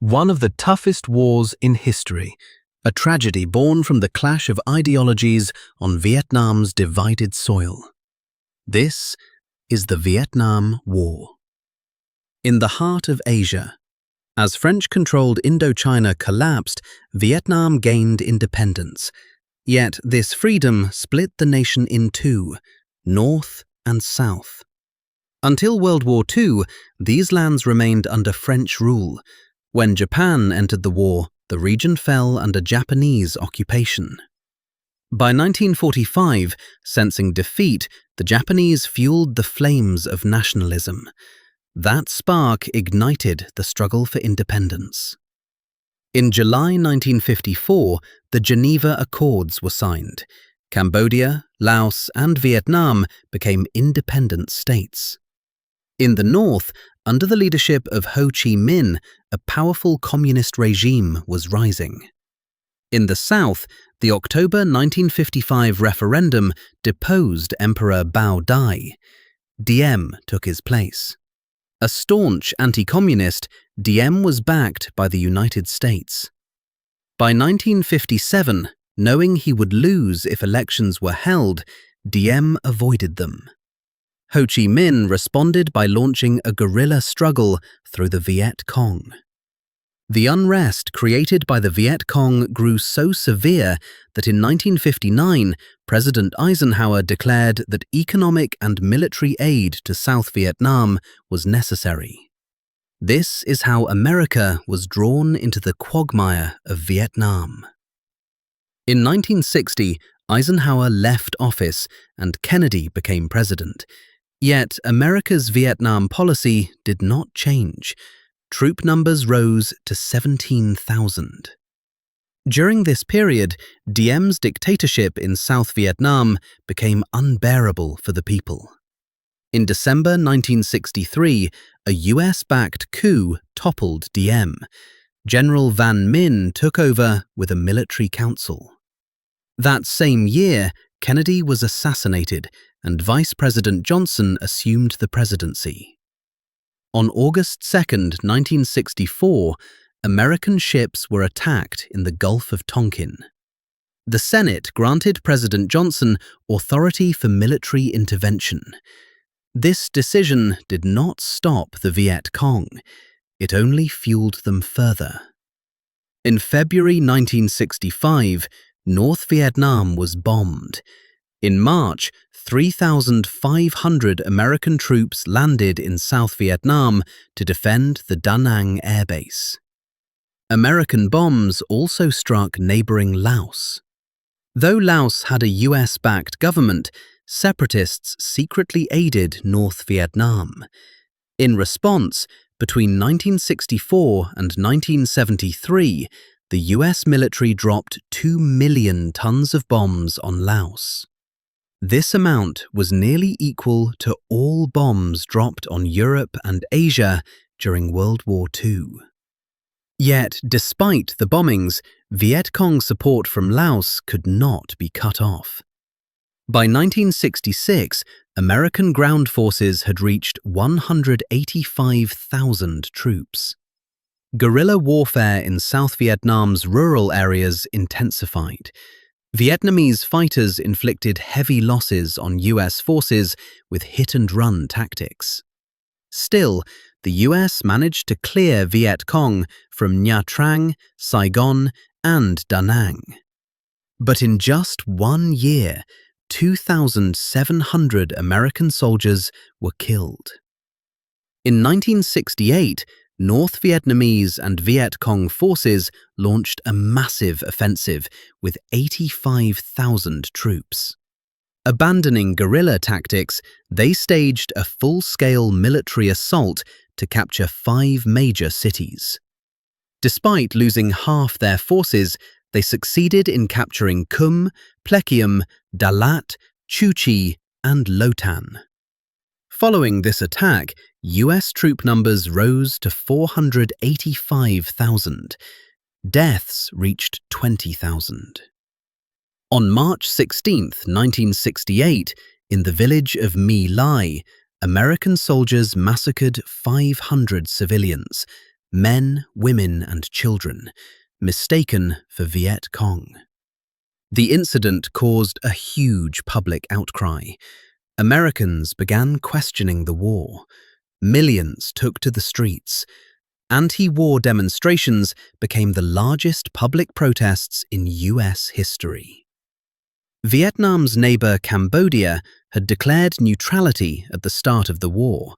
one of the toughest wars in history, a tragedy born from the clash of ideologies on Vietnam's divided soil. This is the Vietnam War. In the heart of Asia, as French-controlled Indochina collapsed, Vietnam gained independence. Yet this freedom split the nation in two, North and South. Until World War II, these lands remained under French rule. When Japan entered the war, the region fell under Japanese occupation. By 1945, sensing defeat, the Japanese fueled the flames of nationalism. That spark ignited the struggle for independence. In July 1954, the Geneva Accords were signed. Cambodia, Laos, and Vietnam became independent states. In the north, under the leadership of Ho Chi Minh, a powerful communist regime was rising. In the south, the October 1955 referendum deposed Emperor Bao Dai. Diem took his place. A staunch anti-communist, Diem was backed by the United States. By 1957, knowing he would lose if elections were held, Diem avoided them. Ho Chi Minh responded by launching a guerrilla struggle through the Viet Cong. The unrest created by the Viet Cong grew so severe that in 1959, President Eisenhower declared that economic and military aid to South Vietnam was necessary. This is how America was drawn into the quagmire of Vietnam. In 1960, Eisenhower left office and Kennedy became president. Yet America's Vietnam policy did not change. Troop numbers rose to 17,000. During this period, Diem's dictatorship in South Vietnam became unbearable for the people. In December 1963, a US-backed coup toppled Diem. General Van Minh took over with a military council. That same year, Kennedy was assassinated and Vice President Johnson assumed the presidency. On August 2, 1964, American ships were attacked in the Gulf of Tonkin. The Senate granted President Johnson authority for military intervention. This decision did not stop the Viet Cong. It only fueled them further. In February 1965, North Vietnam was bombed. In March, 3,500 American troops landed in South Vietnam to defend the Da Nang Air Base. American bombs also struck neighboring Laos. Though Laos had a US-backed government, separatists secretly aided North Vietnam. In response, between 1964 and 1973, the US military dropped 2 million tons of bombs on Laos. This amount was nearly equal to all bombs dropped on Europe and Asia during World War II. Yet, despite the bombings, Viet Cong support from Laos could not be cut off. By 1966, American ground forces had reached 185,000 troops. Guerrilla warfare in South Vietnam's rural areas intensified. Vietnamese fighters inflicted heavy losses on US forces with hit-and-run tactics. Still, the US managed to clear Viet Cong from Nha Trang, Saigon, and Da Nang. But in just 1 year, 2,700 American soldiers were killed. In 1968, North Vietnamese and Viet Cong forces launched a massive offensive with 85,000 troops. Abandoning guerrilla tactics, they staged a full-scale military assault to capture 5 major cities. Despite losing half their forces, they succeeded in capturing Kum, Plekium, Dalat, Chu Chi, and Lotan. Following this attack, US troop numbers rose to 485,000. Deaths reached 20,000. On March 16, 1968, in the village of My Lai, American soldiers massacred 500 civilians, men, women, and children, mistaken for Viet Cong. The incident caused a huge public outcry. Americans began questioning the war. Millions took to the streets. Anti-war demonstrations became the largest public protests in US history. Vietnam's neighbor Cambodia had declared neutrality at the start of the war,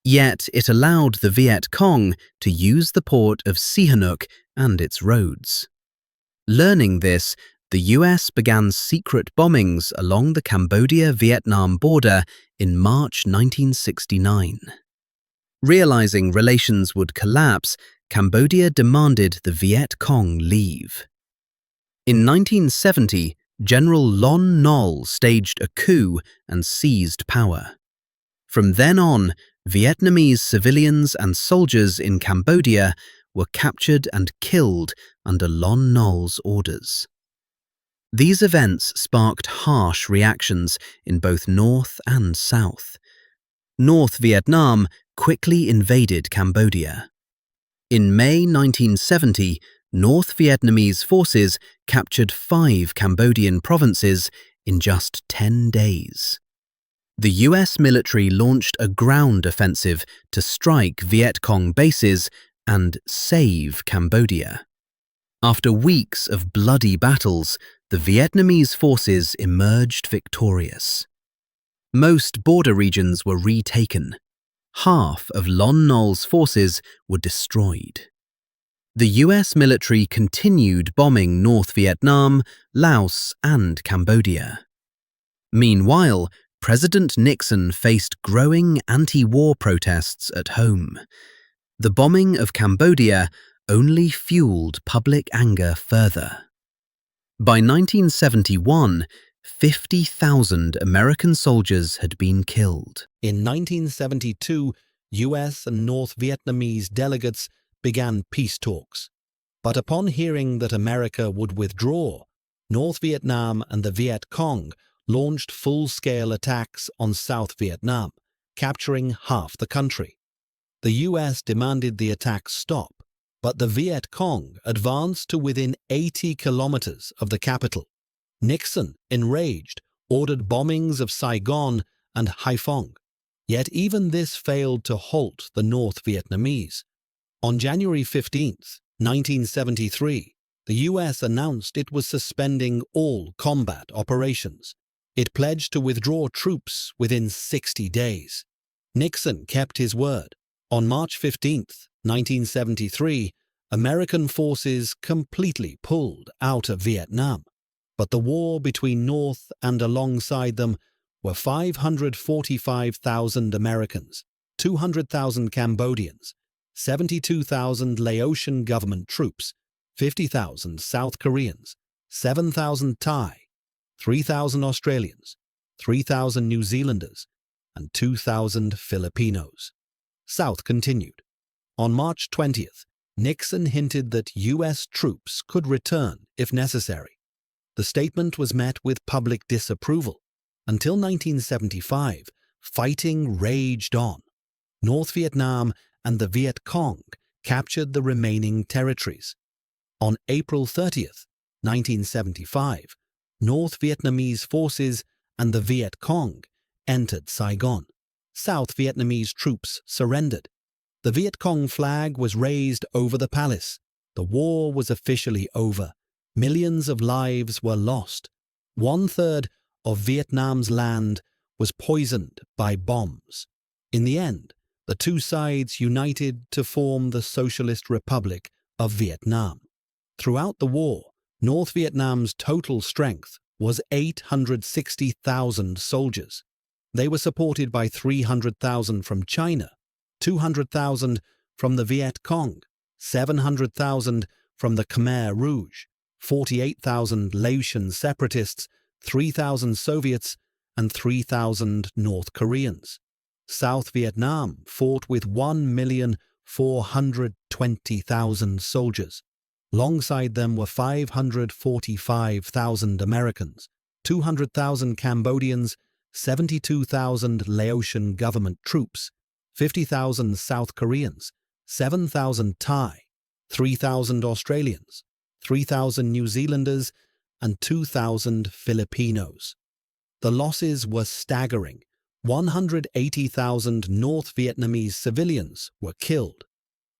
yet it allowed the Viet Cong to use the port of Sihanouk and its roads. Learning this, the US began secret bombings along the Cambodia-Vietnam border in March 1969. Realizing relations would collapse, Cambodia demanded the Viet Cong leave. In 1970, General Lon Nol staged a coup and seized power. From then on, Vietnamese civilians and soldiers in Cambodia were captured and killed under Lon Nol's orders. These events sparked harsh reactions in both North and South. North Vietnam quickly invaded Cambodia. In May 1970, North Vietnamese forces captured 5 Cambodian provinces in just 10 days. The US military launched a ground offensive to strike Viet Cong bases and save Cambodia. After weeks of bloody battles, the Vietnamese forces emerged victorious. Most border regions were retaken. Half of Lon Nol's forces were destroyed. The US military continued bombing North Vietnam, Laos, and Cambodia. Meanwhile, President Nixon faced growing anti-war protests at home. The bombing of Cambodia only fueled public anger further. By 1971, 50,000 American soldiers had been killed. In 1972, US and North Vietnamese delegates began peace talks. But upon hearing that America would withdraw, North Vietnam and the Viet Cong launched full-scale attacks on South Vietnam, capturing half the country. The US demanded the attacks stop, but the Viet Cong advanced to within 80 kilometers of the capital. Nixon, enraged, ordered bombings of Saigon and Haiphong. Yet even this failed to halt the North Vietnamese. On January 15, 1973, the US announced it was suspending all combat operations. It pledged to withdraw troops within 60 days. Nixon kept his word. On March 15, 1973, American forces completely pulled out of Vietnam. But the war between North and alongside them were 545,000 Americans, 200,000 Cambodians, 72,000 Laotian government troops, 50,000 South Koreans, 7,000 Thai, 3,000 Australians, 3,000 New Zealanders, and 2,000 Filipinos. South continued. On March 20th, Nixon hinted that US troops could return if necessary. The statement was met with public disapproval. Until 1975, fighting raged on. North Vietnam and the Viet Cong captured the remaining territories. On April 30th, 1975, North Vietnamese forces and the Viet Cong entered Saigon. South Vietnamese troops surrendered. The Viet Cong flag was raised over the palace. The war was officially over. Millions of lives were lost. 1/3 of Vietnam's land was poisoned by bombs. In the end, the two sides united to form the Socialist Republic of Vietnam. Throughout the war, North Vietnam's total strength was 860,000 soldiers. They were supported by 300,000 from China, 200,000 from the Viet Cong, 700,000 from the Khmer Rouge, 48,000 Laotian separatists, 3,000 Soviets, and 3,000 North Koreans. South Vietnam fought with 1,420,000 soldiers. Alongside them were 545,000 Americans, 200,000 Cambodians, 72,000 Laotian government troops, 50,000 South Koreans, 7,000 Thai, 3,000 Australians, 3,000 New Zealanders, and 2,000 Filipinos. The losses were staggering. 180,000 North Vietnamese civilians were killed.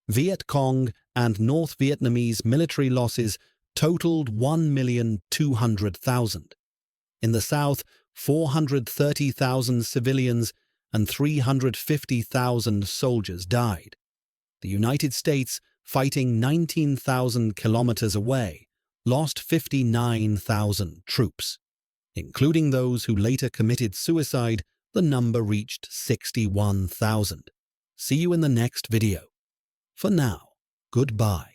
Viet Cong and North Vietnamese military losses totaled 1,200,000. In the south, 430,000 civilians and 350,000 soldiers died. The United States, fighting 19,000 kilometers away, lost 59,000 troops. Including those who later committed suicide, the number reached 61,000. See you in the next video. For now, goodbye.